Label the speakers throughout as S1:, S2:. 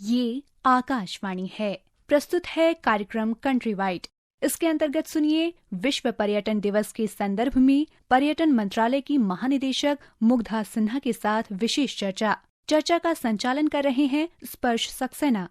S1: ये आकाशवाणी है। प्रस्तुत है कार्यक्रम कंट्री वाइड। इसके अंतर्गत सुनिए विश्व पर्यटन दिवस के संदर्भ में पर्यटन मंत्रालय की महानिदेशक मुग्धा सिन्हा के साथ विशेष चर्चा का संचालन कर रहे हैं स्पर्श सक्सेना।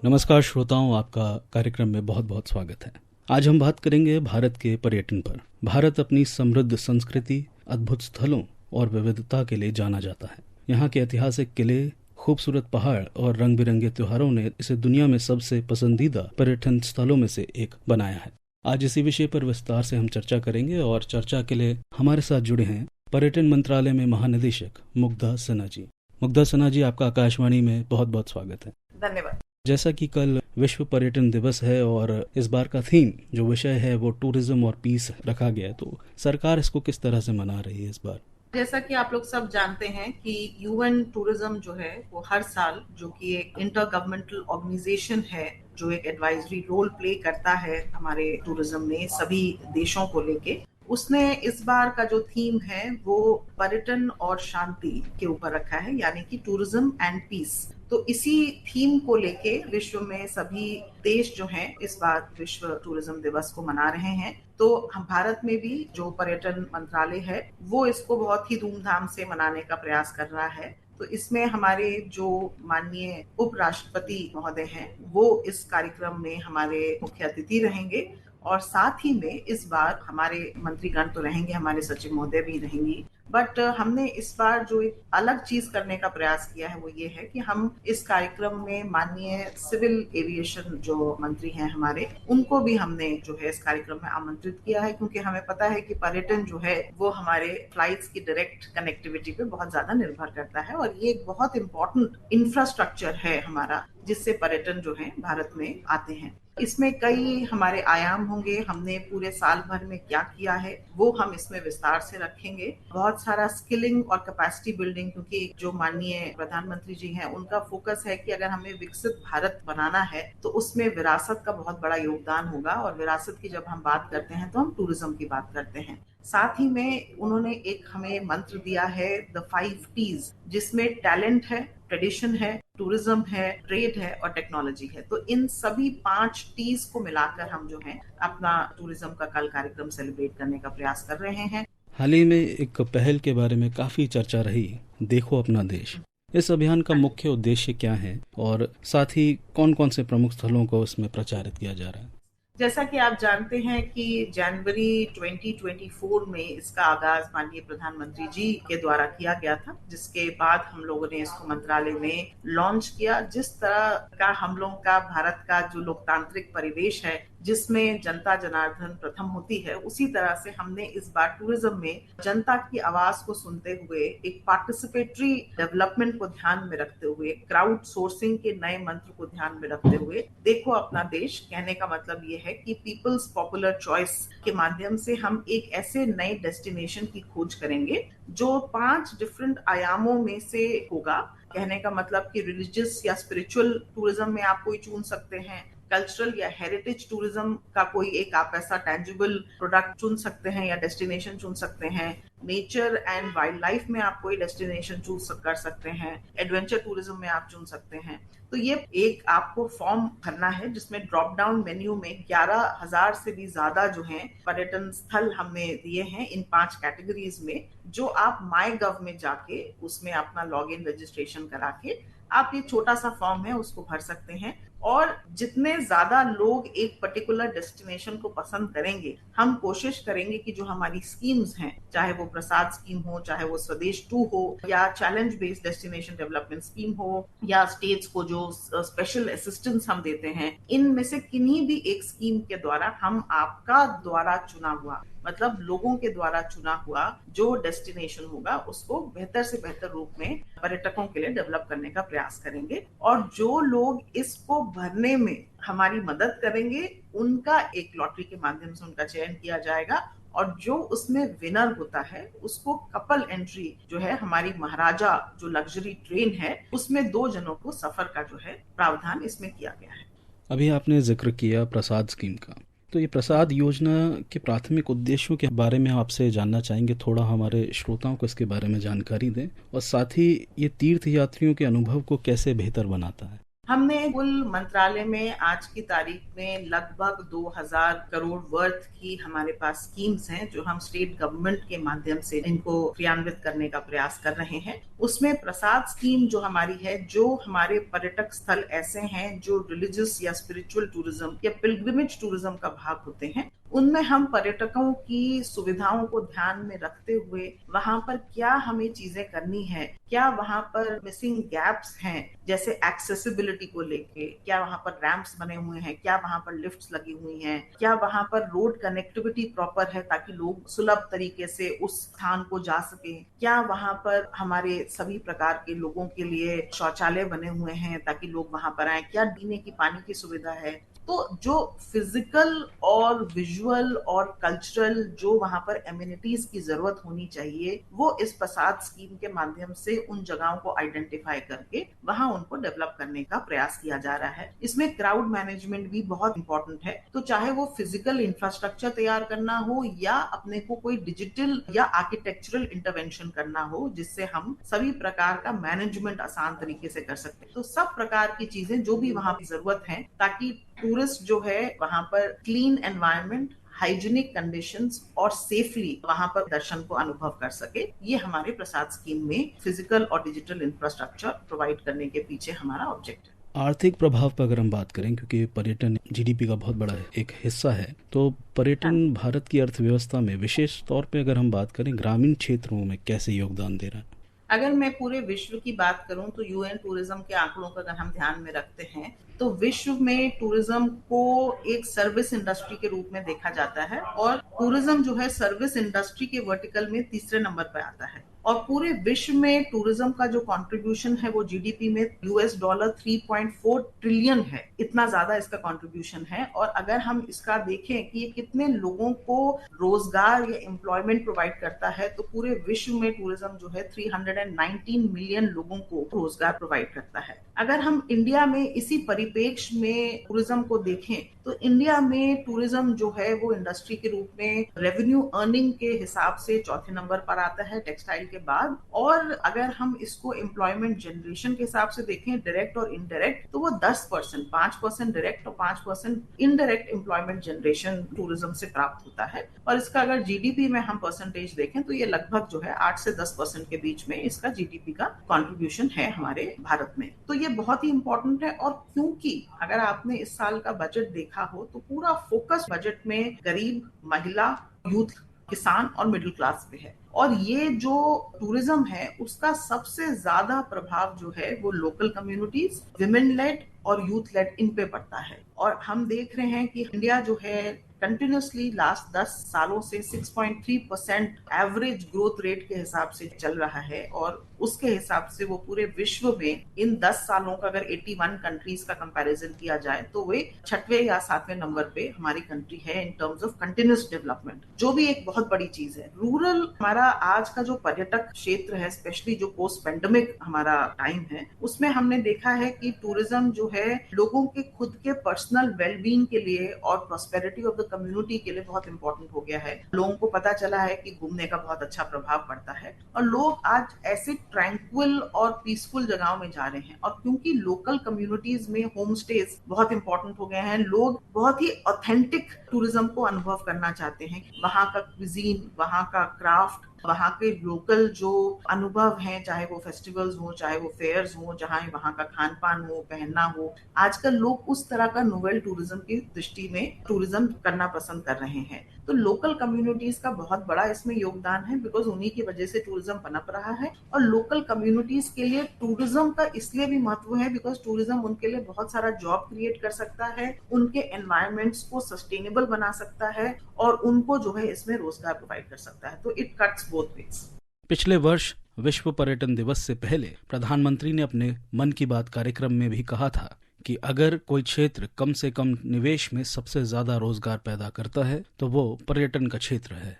S2: नमस्कार श्रोताओं, आपका कार्यक्रम में बहुत बहुत स्वागत है। आज हम बात करेंगे भारत के पर्यटन पर। भारत अपनी समृद्ध संस्कृति, अद्भुत स्थलों और विविधता के लिए जाना जाता है। यहाँ के ऐतिहासिक किले, खूबसूरत पहाड़ और रंग बिरंगे त्योहारों ने इसे दुनिया में सबसे पसंदीदा पर्यटन स्थलों में से एक बनाया है। आज इसी विषय पर विस्तार से हम चर्चा करेंगे और चर्चा के लिए हमारे साथ जुड़े हैं पर्यटन मंत्रालय में महानिदेशक मुग्धा सिन्हा जी। मुग्धा सिन्हा जी, आपका आकाशवाणी में बहुत बहुत स्वागत है।
S3: धन्यवाद।
S2: जैसा कि कल विश्व पर्यटन दिवस है और इस बार का थीम जो विषय है वो टूरिज्म और पीस रखा गया है, तो सरकार इसको किस तरह से मना रही है इस बार?
S3: जैसा कि आप लोग सब जानते हैं कि यूएन टूरिज्म जो है वो हर साल, जो कि एक इंटर गवर्नमेंटल ऑर्गेनाइजेशन है जो एक एडवाइजरी रोल प्ले करता है हमारे टूरिज्म में सभी देशों को लेके, उसने इस बार का जो थीम है वो पर्यटन और शांति के ऊपर रखा है, यानी कि टूरिज्म एंड पीस। तो इसी थीम को लेके विश्व में सभी देश जो हैं इस बार विश्व टूरिज्म दिवस को मना रहे हैं। तो हम भारत में भी जो पर्यटन मंत्रालय है वो इसको बहुत ही धूमधाम से मनाने का प्रयास कर रहा है। तो इसमें हमारे जो माननीय उपराष्ट्रपति महोदय हैं वो इस कार्यक्रम में हमारे मुख्य अतिथि रहेंगे और साथ ही में इस बार हमारे मंत्रीगण तो रहेंगे, हमारे सचिव महोदय भी रहेंगी। बट हमने इस बार जो एक अलग चीज करने का प्रयास किया है वो ये है कि हम इस कार्यक्रम में माननीय सिविल एविएशन जो मंत्री हैं हमारे, उनको भी हमने जो है इस कार्यक्रम में आमंत्रित किया है, क्योंकि हमें पता है कि पर्यटन जो है वो हमारे फ्लाइट्स की डायरेक्ट कनेक्टिविटी पे बहुत ज्यादा निर्भर करता है और ये एक बहुत इंपॉर्टेंट इंफ्रास्ट्रक्चर है हमारा, जिससे पर्यटन जो है भारत में आते हैं। इसमें कई हमारे आयाम होंगे। हमने पूरे साल भर में क्या किया है वो हम इसमें विस्तार से रखेंगे। बहुत सारा स्किलिंग और कैपेसिटी बिल्डिंग, क्योंकि जो माननीय प्रधानमंत्री जी हैं उनका फोकस है कि अगर हमें विकसित भारत बनाना है तो उसमें विरासत का बहुत बड़ा योगदान होगा, और विरासत की जब हम बात करते हैं तो हम टूरिज्म की बात करते हैं। साथ ही में उन्होंने एक हमें मंत्र दिया है, द 5 T's, जिसमें टैलेंट है, ट्रेडिशन है, टूरिज्म है, ट्रेड है और टेक्नोलॉजी है। तो इन सभी 5 T's को मिलाकर हम जो है अपना टूरिज्म का कल कार्यक्रम सेलिब्रेट करने का प्रयास कर रहे हैं।
S2: हाल ही में एक पहल के बारे में काफी चर्चा रही, देखो अपना देश। इस अभियान का मुख्य उद्देश्य क्या है और साथ ही कौन कौन से प्रमुख स्थलों को इसमें प्रचारित किया जा रहा है?
S3: जैसा कि आप जानते हैं कि जनवरी 2024 में इसका आगाज माननीय प्रधानमंत्री जी के द्वारा किया गया था, जिसके बाद हम लोगों ने इसको मंत्रालय में लॉन्च किया। जिस तरह का हम लोगों का भारत का जो लोकतांत्रिक परिवेश है जिसमें जनता जनार्दन प्रथम होती है, उसी तरह से हमने इस बार टूरिज्म में जनता की आवाज को सुनते हुए एक पार्टिसिपेटरी डेवलपमेंट को ध्यान में रखते हुए, क्राउड सोर्सिंग के नए मंत्र को ध्यान में रखते हुए, देखो अपना देश कहने का मतलब ये है कि पीपल्स पॉपुलर चॉइस के माध्यम से हम एक ऐसे नए डेस्टिनेशन की खोज करेंगे जो 5 डिफरेंट आयामों में से होगा। कहने का मतलब कि रिलीजियस या स्पिरिचुअल टूरिज्म में आप कोई चुन सकते हैं, कल्चरल या हेरिटेज टूरिज्म का कोई एक आप ऐसा टेंजिबल प्रोडक्ट चुन सकते हैं या डेस्टिनेशन चुन सकते हैं, नेचर एंड वाइल्ड लाइफ में आप कोई डेस्टिनेशन चूज कर सकते हैं, एडवेंचर टूरिज्म में आप चुन सकते हैं। तो ये एक आपको फॉर्म भरना है जिसमें ड्रॉप डाउन मेन्यू में 11,000 से भी ज्यादा जो है पर्यटन स्थल हमने दिए हैं इन 5 कैटेगरीज में, जो आप माई गव में जाके उसमें अपना लॉग इन रजिस्ट्रेशन करा के आप ये छोटा सा फॉर्म है उसको भर सकते हैं। और जितने ज्यादा लोग एक पर्टिकुलर डेस्टिनेशन को पसंद करेंगे, हम कोशिश करेंगे कि जो हमारी स्कीम्स हैं, चाहे वो प्रसाद स्कीम हो, चाहे वो स्वदेश 2 हो, या challenge based destination development scheme हो, या स्टेट्स को जो स्पेशल असिस्टेंस हम देते हैं, इनमें से किन्हीं भी एक स्कीम के द्वारा हम आपका द्वारा चुना हुआ, मतलब लोगों के द्वारा चुना हुआ जो डेस्टिनेशन होगा उसको बेहतर से बेहतर रूप में पर्यटकों के लिए डेवलप करने का प्रयास करेंगे। और जो लोग इसको भरने में हमारी मदद करेंगे उनका एक लॉटरी के माध्यम से उनका चयन किया जाएगा, और जो उसमें विनर होता है उसको कपल एंट्री जो है हमारी महाराजा जो लग्जरी ट्रेन है उसमें 2 जनों को सफर का जो है प्रावधान इसमें किया गया है।
S2: अभी आपने जिक्र किया प्रसाद स्कीम का, तो ये प्रसाद योजना के प्राथमिक उद्देश्यों के बारे में आपसे जानना चाहेंगे। थोड़ा हमारे श्रोताओं को इसके बारे में जानकारी दें और साथ ही ये तीर्थ यात्रियों के अनुभव को कैसे बेहतर बनाता है।
S3: हमने कुल मंत्रालय में आज की तारीख में लगभग 2000 करोड़ वर्थ की हमारे पास स्कीम्स हैं जो हम स्टेट गवर्नमेंट के माध्यम से इनको क्रियान्वित करने का प्रयास कर रहे हैं। उसमें प्रसाद स्कीम जो हमारी है, जो हमारे पर्यटक स्थल ऐसे हैं जो रिलीजियस या स्पिरिचुअल टूरिज्म या पिलग्रिमेज टूरिज्म का भाग होते हैं, उनमें हम पर्यटकों की सुविधाओं को ध्यान में रखते हुए वहां पर क्या हमें चीजें करनी है, क्या वहां पर मिसिंग गैप्स हैं, जैसे एक्सेसिबिलिटी को लेके, क्या वहां पर रैंप्स बने हुए हैं, क्या वहां पर लिफ्ट्स लगी हुई हैं, क्या वहां पर रोड कनेक्टिविटी प्रॉपर है ताकि लोग सुलभ तरीके से उस स्थान को जा सके, क्या वहां पर हमारे सभी प्रकार के लोगों के लिए शौचालय बने हुए हैं ताकि लोग वहां पर आए, क्या पीने की पानी की सुविधा है। तो जो फिजिकल और विजुअल और कल्चरल जो वहां पर एमिनिटीज की जरूरत होनी चाहिए, वो इस प्रसाद स्कीम के माध्यम से उन जगहों को आइडेंटिफाई करके वहां उनको डेवलप करने का प्रयास किया जा रहा है। इसमें क्राउड मैनेजमेंट भी बहुत इंपॉर्टेंट है। तो चाहे वो फिजिकल इंफ्रास्ट्रक्चर तैयार करना हो या अपने को कोई डिजिटल या आर्किटेक्चरल इंटरवेंशन करना हो जिससे हम सभी प्रकार का मैनेजमेंट आसान तरीके से कर सकते हैं, तो सब प्रकार की चीजें जो भी वहां की जरूरत है ताकि टूरिस्ट जो है वहां पर क्लीन एनवायरनमेंट, हाइजीनिक कंडीशंस और सेफली वहां पर दर्शन को अनुभव कर सके, ये हमारे प्रसाद स्कीम में फिजिकल और डिजिटल इंफ्रास्ट्रक्चर प्रोवाइड करने के पीछे हमारा ऑब्जेक्ट है।
S2: आर्थिक प्रभाव पर अगर हम बात करें, क्योंकि पर्यटन जीडीपी का बहुत बड़ा एक हिस्सा है, तो पर्यटन भारत की अर्थव्यवस्था में विशेष तौर पे अगर हम बात करें ग्रामीण क्षेत्रों में कैसे योगदान दे रहा है?
S3: अगर मैं पूरे विश्व की बात करूं तो यूएन टूरिज्म के आंकड़ों का अगर हम ध्यान में रखते हैं तो विश्व में टूरिज्म को एक सर्विस इंडस्ट्री के रूप में देखा जाता है और टूरिज्म जो है सर्विस इंडस्ट्री के वर्टिकल में तीसरे नंबर पर आता है। और पूरे विश्व में टूरिज्म का जो कंट्रीब्यूशन है वो जीडीपी में $3.4 ट्रिलियन है, इतना ज्यादा इसका कंट्रीब्यूशन है। और अगर हम इसका देखें कि ये कितने लोगों को रोजगार या एम्प्लॉयमेंट प्रोवाइड करता है, तो पूरे विश्व में टूरिज्म जो है 319 मिलियन लोगों को रोजगार प्रोवाइड करता है। अगर हम इंडिया में इसी परिप्रेक्ष्य में टूरिज्म को देखें तो इंडिया में टूरिज्म जो है वो इंडस्ट्री के रूप में रेवेन्यू अर्निंग के हिसाब से चौथे नंबर पर आता है टेक्सटाइल के बाद। और अगर हम इसको एम्प्लॉयमेंट जनरेशन के हिसाब से देखें डायरेक्ट और इनडायरेक्ट, तो वो 10%, 5% डायरेक्ट और 5% इनडायरेक्ट एम्प्लॉयमेंट जनरेशन टूरिज्म से प्राप्त होता है। और इसका अगर जीडीपी में हम परसेंटेज देखें तो ये लगभग जो है 8 से 10% के बीच में इसका जीडीपी का कॉन्ट्रीब्यूशन है हमारे भारत में। तो ये बहुत ही इंपॉर्टेंट है। और क्योंकि अगर आपने इस साल का बजट देखा हो तो पूरा फोकस बजट में गरीब, महिला, यूथ, किसान और मिडिल क्लास पे है। और ये जो टूरिज्म है उसका सबसे ज्यादा प्रभाव जो है वो लोकल कम्युनिटीज, विमेन लेड और यूथ लेड इन पे पड़ता है। और हम देख रहे हैं कि इंडिया जो है कंटिन्यूसली लास्ट 10 सालों से 6.3% एवरेज ग्रोथ रेट के हिसाब से चल रहा है। और उसके हिसाब से वो पूरे विश्व में इन 10 सालों का अगर 81 कंट्रीज का कंपैरिजन किया जाए तो वे 6वें या 7वें नंबर पे हमारी कंट्री है in terms of continuous development, जो भी एक बहुत बड़ी चीज है। रूरल हमारा आज का जो पर्यटक क्षेत्र है, स्पेशली जो पोस्ट पेंडेमिक हमारा टाइम है, उसमें हमने देखा है कि टूरिज्म जो है लोगों के खुद के पर्सनल वेलबींग के लिए और प्रॉस्पेरिटी ऑफ द कम्युनिटी के लिए बहुत इंपॉर्टेंट हो गया है। लोगों को पता चला है कि घूमने का बहुत अच्छा प्रभाव पड़ता है और लोग आज ऐसे ट्रैंक्विल और पीसफुल जगहों में जा रहे हैं। और क्योंकि लोकल कम्युनिटीज में होम स्टेज बहुत इंपॉर्टेंट हो गए हैं, लोग बहुत ही ऑथेंटिक टूरिज्म को अनुभव करना चाहते हैं। वहां का क्विजीन, वहां का क्राफ्ट, वहां के लोकल जो अनुभव हैं, चाहे वो फेस्टिवल्स हो, चाहे वो फेयर्स हो, जहां वहां का खान पान हो, पहनना हो, आजकल लोग उस तरह का नोवेल टूरिज्म की दृष्टि में टूरिज्म करना पसंद कर रहे हैं। तो लोकल कम्युनिटीज का बहुत बड़ा इसमें योगदान है, बिकॉज उन्हीं की वजह से टूरिज्म पनप रहा है। और लोकल कम्युनिटीज के लिए टूरिज्म का इसलिए भी महत्व है बिकॉज टूरिज्म उनके लिए बहुत सारा जॉब क्रिएट कर सकता है, उनके एनवायरमेंट्स को सस्टेनेबल बना सकता है और उनको जो है इसमें रोजगार प्रोवाइड कर सकता है। तो इट कट्स बोथ वेज।
S2: पिछले वर्ष विश्व पर्यटन दिवस से पहले प्रधानमंत्री ने अपने मन की बात कार्यक्रम में भी कहा था कि अगर कोई क्षेत्र कम से कम निवेश में सबसे ज्यादा रोजगार पैदा करता है तो वो पर्यटन का क्षेत्र है।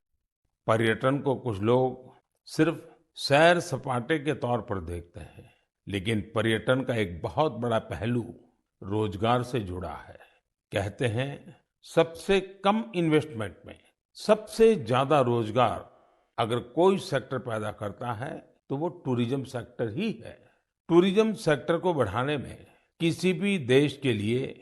S4: पर्यटन को कुछ लोग सिर्फ सैर सपाटे के तौर पर देखते हैं, लेकिन पर्यटन का एक बहुत बड़ा पहलू रोजगार से जुड़ा है। कहते हैं सबसे कम इन्वेस्टमेंट में सबसे ज्यादा रोजगार अगर कोई सेक्टर पैदा करता है तो वो टूरिज्म सेक्टर ही है। टूरिज्म सेक्टर को बढ़ाने में किसी भी देश के लिए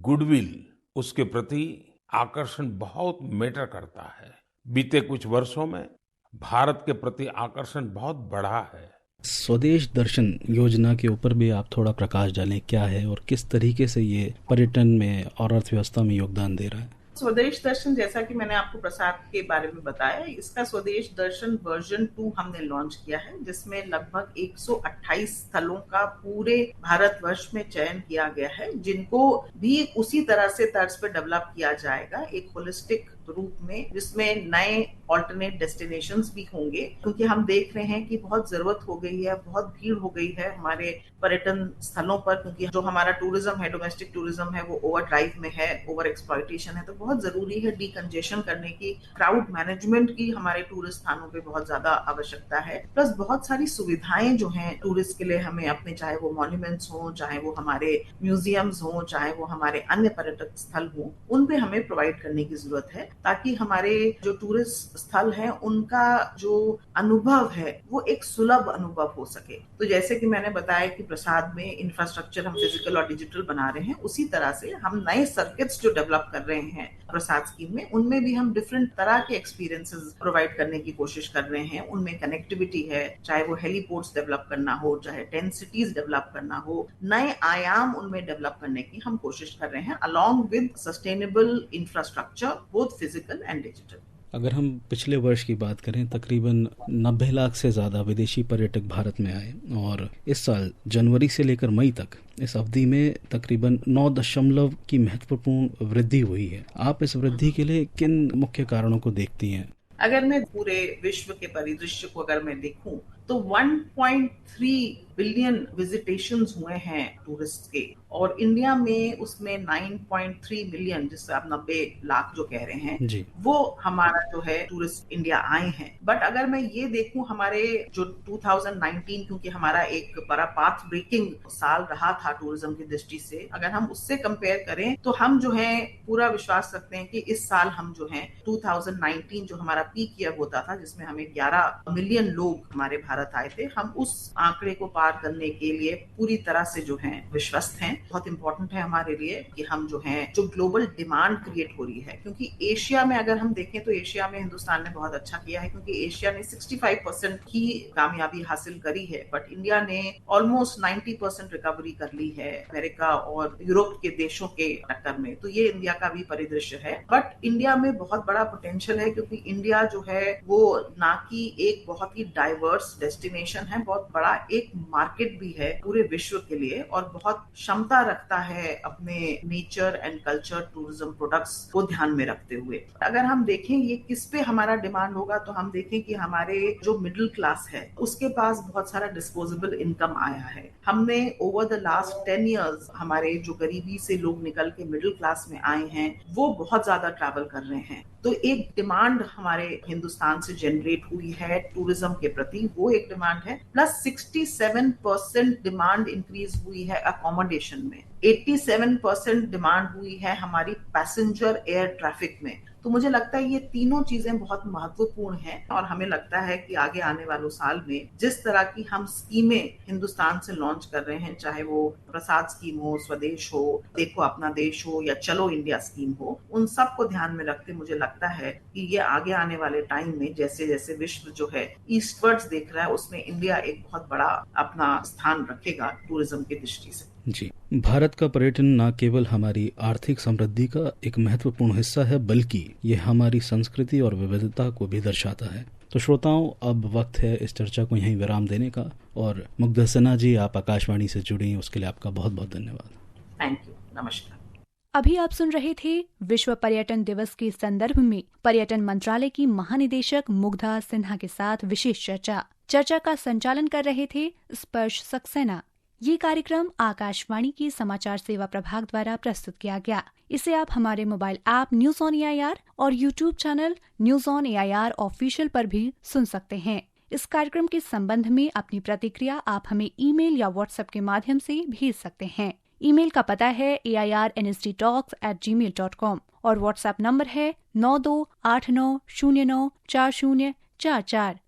S4: गुडविल, उसके प्रति आकर्षण बहुत मैटर करता है। बीते कुछ वर्षों में भारत के प्रति आकर्षण बहुत बढ़ा है।
S2: स्वदेश दर्शन योजना के ऊपर भी आप थोड़ा प्रकाश डालें, क्या है और किस तरीके से ये पर्यटन में और अर्थव्यवस्था में योगदान दे रहा है?
S3: स्वदेश दर्शन, जैसा कि मैंने आपको प्रसाद के बारे में बताया, इसका स्वदेश दर्शन वर्जन 2 हमने लॉन्च किया है, जिसमें लगभग 128 स्थलों का पूरे भारतवर्ष में चयन किया गया है, जिनको भी उसी तरह से तर्ज पे डेवलप किया जाएगा, एक होलिस्टिक रूप में, जिसमें नए ऑल्टरनेट डेस्टिनेशंस भी होंगे, क्योंकि हम देख रहे हैं कि बहुत जरूरत हो गई है, बहुत भीड़ हो गई है हमारे पर्यटन स्थलों पर, क्योंकि जो हमारा टूरिज्म है, डोमेस्टिक टूरिज्म है, वो ओवर ड्राइव में है, ओवर एक्सप्लॉयटेशन है। तो बहुत जरूरी है डीकंजेशन करने की, क्राउड मैनेजमेंट की हमारे टूरिस्ट स्थानों पे बहुत ज्यादा आवश्यकता है। प्लस बहुत सारी सुविधाएं जो हैं टूरिस्ट के लिए हमें अपने, चाहे वो मॉन्यूमेंट्स हो, चाहे वो हमारे म्यूजियम्स हो, चाहे वो हमारे अन्य पर्यटक स्थल हो, उन पे हमें प्रोवाइड करने की जरूरत है, ताकि हमारे जो टूरिस्ट स्थल हैं उनका जो अनुभव है वो एक सुलभ अनुभव हो सके। तो जैसे कि मैंने बताया कि प्रसाद में इंफ्रास्ट्रक्चर हम फिजिकल और डिजिटल बना रहे हैं, उसी तरह से हम नए सर्किट्स जो डेवलप कर रहे हैं प्रसाद स्कीम में, उनमें भी हम डिफरेंट तरह के एक्सपीरियंसेस प्रोवाइड करने की कोशिश कर रहे हैं। उनमें कनेक्टिविटी है, चाहे वो हेलीपोर्ट्स डेवलप करना हो, चाहे 10 सिटीज डेवलप करना हो, नए आयाम उनमें डेवलप करने की हम कोशिश कर रहे हैं, along with sustainable infrastructure, both physical and digital.
S2: अगर हम पिछले वर्ष की बात करें, तकरीबन 90 लाख से ज़्यादा विदेशी पर्यटक भारत में आए और इस साल जनवरी से लेकर मई तक इस अवधि में तकरीबन 9 की महत्वपूर्ण वृद्धि हुई है। आप इस वृद्धि के लिए किन मुख्य कारणों को देखती हैं?
S3: अगर मैं पूरे विश्व के परिदृश्य को अगर मैं देखूं तो 1.3 बिलियन विजिटेशंस हुए हैं टूरिस्ट के, और इंडिया में उसमें 9.3 मिलियन, जिससे आप 90 लाख जो कह रहे हैं
S2: जी,
S3: वो हमारा जो है टूरिस्ट इंडिया आए हैं। बट अगर मैं ये देखूं हमारे जो 2019, क्योंकि हमारा एक बड़ा पाथ ब्रेकिंग साल रहा था टूरिज्म की दृष्टि से, अगर हम उससे कंपेयर करें तो हम जो है पूरा विश्वास रखते हैं कि इस साल हम जो है 2019 जो हमारा पीक ईयर होता था, जिसमें हमें 11 मिलियन लोग हमारे भारत आए थे, हम उस आंकड़े को पार करने के लिए पूरी तरह से जो है विश्वस्त हैं। बहुत इंपॉर्टेंट है हमारे लिए कि हम जो है, जो ग्लोबल डिमांड क्रिएट हो रही है, क्योंकि एशिया में अगर हम देखें तो एशिया में हिंदुस्तान ने बहुत अच्छा किया है, क्योंकि एशिया ने 65% की कामयाबी हासिल करी है, बट इंडिया ने ऑलमोस्ट 90% रिकवरी कर ली है अमेरिका और यूरोप के देशों के टक्कर में। तो ये इंडिया का भी परिदृश्य है, बट इंडिया में बहुत बड़ा पोटेंशियल है, क्योंकि इंडिया जो है वो ना कि एक बहुत ही डाइवर्स डेस्टिनेशन है, बहुत बड़ा एक मार्केट भी है पूरे विश्व के लिए, और बहुत क्षमता रखता है अपने nature and culture tourism products को ध्यान में रखते हुए। अगर हम देखें ये किस पे हमारा डिमांड होगा, तो हम देखें कि हमारे जो मिडिल क्लास है उसके पास बहुत सारा डिस्पोजेबल इनकम आया है। हमने ओवर द लास्ट 10 इयर्स हमारे जो गरीबी से लोग निकल के मिडिल क्लास में आए हैं वो बहुत ज्यादा ट्रैवल कर रहे हैं, तो एक डिमांड हमारे हिंदुस्तान से जनरेट हुई है टूरिज्म के प्रति, वो एक डिमांड है। प्लस 67% डिमांड इंक्रीज हुई है अकोमोडेशन में, 87% डिमांड हुई है हमारी पैसेंजर एयर ट्रैफिक में। तो मुझे लगता है ये तीनों चीजें बहुत महत्वपूर्ण हैं, और हमें लगता है कि आगे आने वाले साल में जिस तरह की हम स्कीमें हिंदुस्तान से लॉन्च कर रहे हैं, चाहे वो प्रसाद स्कीम हो, स्वदेश हो, देखो अपना देश हो, या चलो इंडिया स्कीम हो, उन सब को ध्यान में रखते मुझे लगता है कि ये आगे आने वाले टाइम में जैसे जैसे विश्व जो है ईस्टवर्ड्स देख रहा है, उसमें इंडिया एक बहुत बड़ा अपना स्थान रखेगा टूरिज्म की दृष्टि से।
S2: जी, भारत का पर्यटन न केवल हमारी आर्थिक समृद्धि का एक महत्वपूर्ण हिस्सा है, बल्कि ये हमारी संस्कृति और विविधता को भी दर्शाता है। तो श्रोताओं, अब वक्त है इस चर्चा को यहीं विराम देने का, और मुग्धा सिन्हा जी, आप आकाशवाणी से जुड़ी, उसके लिए आपका बहुत बहुत धन्यवाद।
S3: थैंक यू, नमस्कार।
S1: अभी आप सुन रहे थे विश्व पर्यटन दिवस के संदर्भ में पर्यटन मंत्रालय की महानिदेशक मुग्धा सिन्हा के साथ विशेष चर्चा का संचालन कर रहे थे स्पर्श सक्सेना। ये कार्यक्रम आकाशवाणी के समाचार सेवा प्रभाग द्वारा प्रस्तुत किया गया। इसे आप हमारे mobile app news on AIR और YouTube channel news on AIR official पर भी सुन सकते हैं। इस कार्यक्रम के संबंध में अपनी प्रतिक्रिया आप हमें ईमेल या व्हाट्सएप के माध्यम से भेज सकते हैं। ईमेल का पता है airnsdtalks@gmail.com और व्हाट्सएप नंबर है 9289094044।